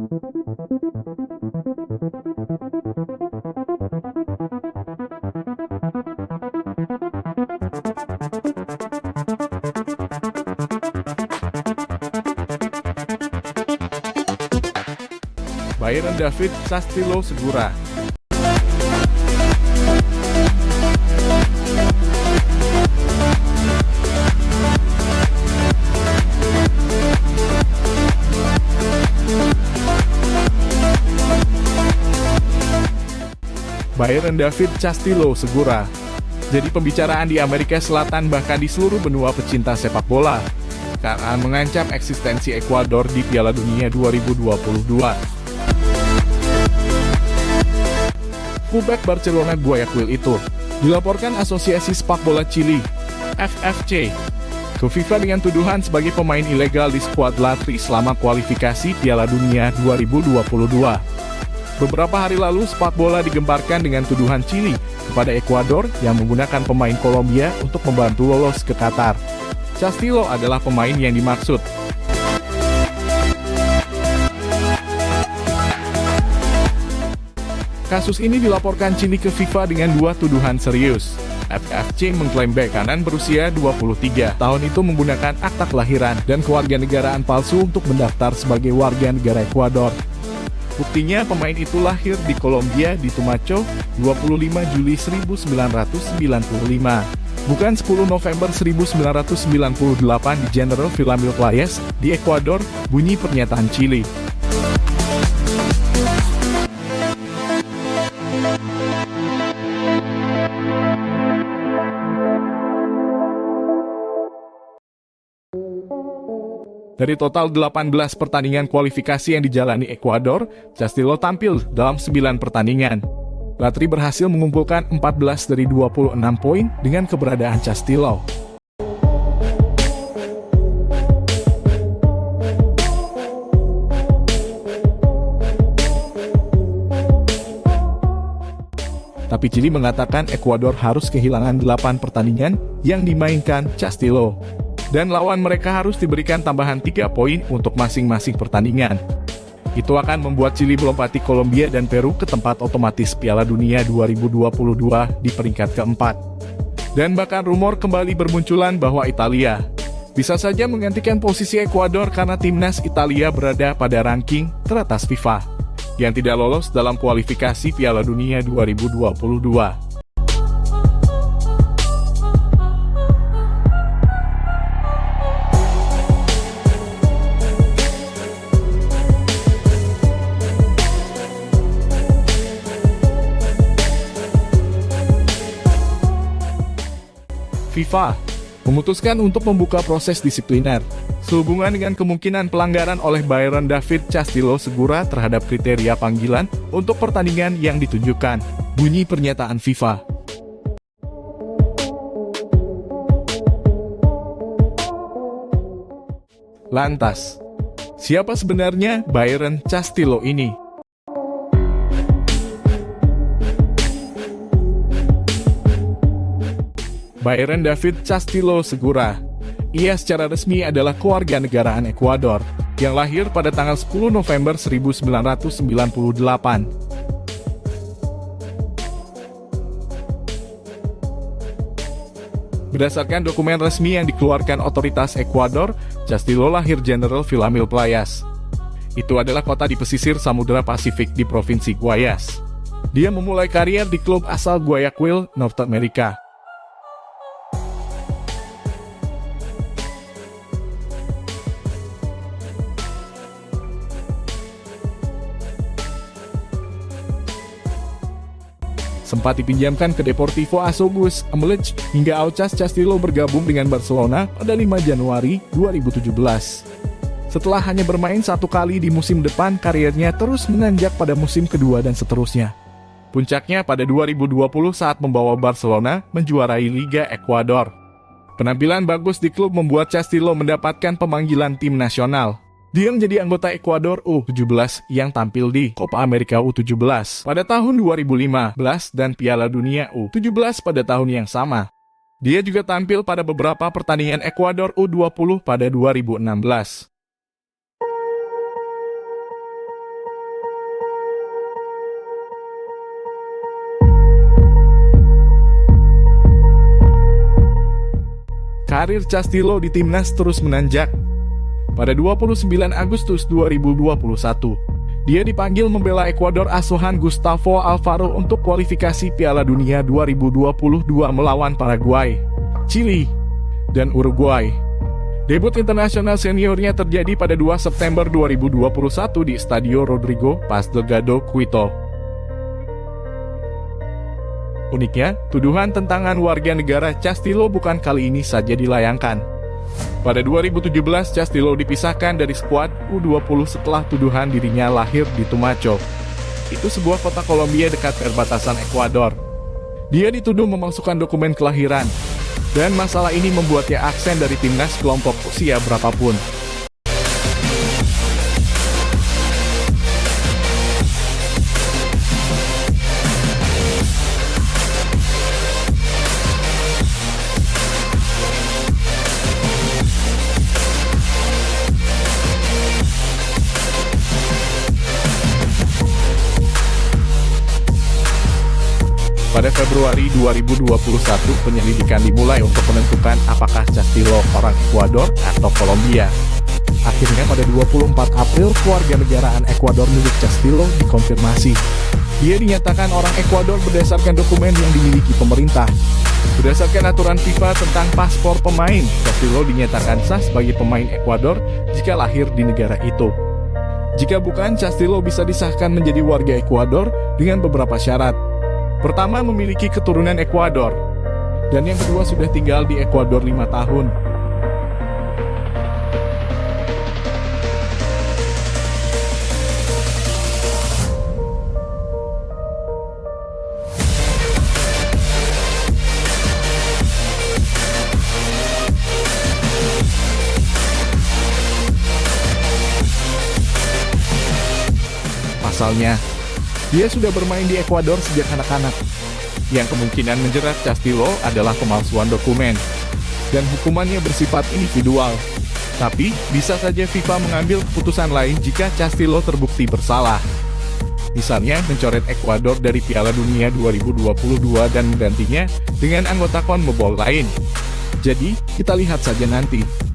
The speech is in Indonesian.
Byron David Castillo Segura. Byron David Castillo Segura jadi pembicaraan di Amerika Selatan bahkan di seluruh benua pecinta sepak bola karena mengancam eksistensi Ekuador di Piala Dunia 2022. Fullback Barcelona Guayaquil itu dilaporkan Asosiasi Sepak Bola Chili (FFC) ke FIFA dengan tuduhan sebagai pemain ilegal di skuad latri selama kualifikasi Piala Dunia 2022. Beberapa hari lalu, sepak bola digemparkan dengan tuduhan Chili kepada Ekuador yang menggunakan pemain Kolombia untuk membantu lolos ke Qatar. Castillo adalah pemain yang dimaksud. Kasus ini dilaporkan Chili ke FIFA dengan dua tuduhan serius. FFC mengklaim bek kanan berusia 23 tahun itu menggunakan akta kelahiran dan kewarganegaraan palsu untuk mendaftar sebagai warga negara Ekuador. Buktinya pemain itu lahir di Kolombia di Tumaco, 25 Juli 1995. Bukan 10 November 1998 di General Villamil Playas, di Ekuador, bunyi pernyataan Chili. Dari total 18 pertandingan kualifikasi yang dijalani Ekuador, Castillo tampil dalam 9 pertandingan. Latri berhasil mengumpulkan 14 dari 26 poin dengan keberadaan Castillo. Tapi Chili mengatakan Ekuador harus kehilangan 8 pertandingan yang dimainkan Castillo. Dan lawan mereka harus diberikan tambahan 3 poin untuk masing-masing pertandingan. Itu akan membuat Chili melompati Kolombia dan Peru ke tempat otomatis Piala Dunia 2022 di peringkat keempat. Dan bahkan rumor kembali bermunculan bahwa Italia bisa saja menggantikan posisi Ekuador karena timnas Italia berada pada ranking teratas FIFA yang tidak lolos dalam kualifikasi Piala Dunia 2022. FIFA memutuskan untuk membuka proses disipliner sehubungan dengan kemungkinan pelanggaran oleh Byron David Castillo Segura terhadap kriteria panggilan untuk pertandingan yang ditunjukkan, bunyi pernyataan FIFA. Lantas, siapa sebenarnya Byron Castillo ini? Byron David Castillo Segura. Ia secara resmi adalah kewarganegaraan Ekuador, yang lahir pada tanggal 10 November 1998. Berdasarkan dokumen resmi yang dikeluarkan otoritas Ekuador, Castillo lahir General Villamil Playas. Itu adalah kota di pesisir Samudra Pasifik di Provinsi Guayas. Dia memulai karier di klub asal Guayaquil, North America. Sempat dipinjamkan ke Deportivo Azogues Amelec hingga Aucas Castillo bergabung dengan Barcelona pada 5 Januari 2017. Setelah hanya bermain 1 kali di musim depan, karirnya terus menanjak pada musim kedua dan seterusnya. Puncaknya pada 2020 saat membawa Barcelona menjuarai Liga Ekuador. Penampilan bagus di klub membuat Castillo mendapatkan pemanggilan tim nasional. Dia menjadi anggota Ekuador U17 yang tampil di Copa America U17 pada tahun 2015 dan Piala Dunia U17 pada tahun yang sama. Dia juga tampil pada beberapa pertandingan Ekuador U20 pada 2016. karir Castillo di timnas terus menanjak. Pada 29 Agustus 2021, dia dipanggil membela Ekuador asuhan Gustavo Alfaro untuk kualifikasi Piala Dunia 2022 melawan Paraguay, Chili, dan Uruguay. Debut internasional seniornya terjadi pada 2 September 2021 di Estadio Rodrigo Paz Delgado, Quito. Uniknya, tuduhan tentang warga negara Castillo bukan kali ini saja dilayangkan. Pada 2017, Castillo dipisahkan dari skuad U20 setelah tuduhan dirinya lahir di Tumaco. Itu sebuah kota Kolombia dekat perbatasan Ekuador. Dia dituduh memalsukan dokumen kelahiran, dan masalah ini membuatnya absen dari timnas kelompok usia berapapun. Pada Februari 2021, penyelidikan dimulai untuk menentukan apakah Castillo orang Ekuador atau Kolombia. Akhirnya pada 24 April, kewarganegaraan Ekuador milik Castillo dikonfirmasi. Dia dinyatakan orang Ekuador berdasarkan dokumen yang dimiliki pemerintah. Berdasarkan aturan FIFA tentang paspor pemain, Castillo dinyatakan sah sebagai pemain Ekuador jika lahir di negara itu. Jika bukan, Castillo bisa disahkan menjadi warga Ekuador dengan beberapa syarat. Pertama, memiliki keturunan Ekuador. Dan yang kedua, sudah tinggal di Ekuador 5 tahun. Pasalnya, dia sudah bermain di Ekuador sejak anak-anak. Yang kemungkinan menjerat Castillo adalah pemalsuan dokumen, dan hukumannya bersifat individual. Tapi, bisa saja FIFA mengambil keputusan lain jika Castillo terbukti bersalah. Misalnya, mencoret Ekuador dari Piala Dunia 2022 dan menggantinya dengan anggota CONMEBOL lain. Jadi, kita lihat saja nanti.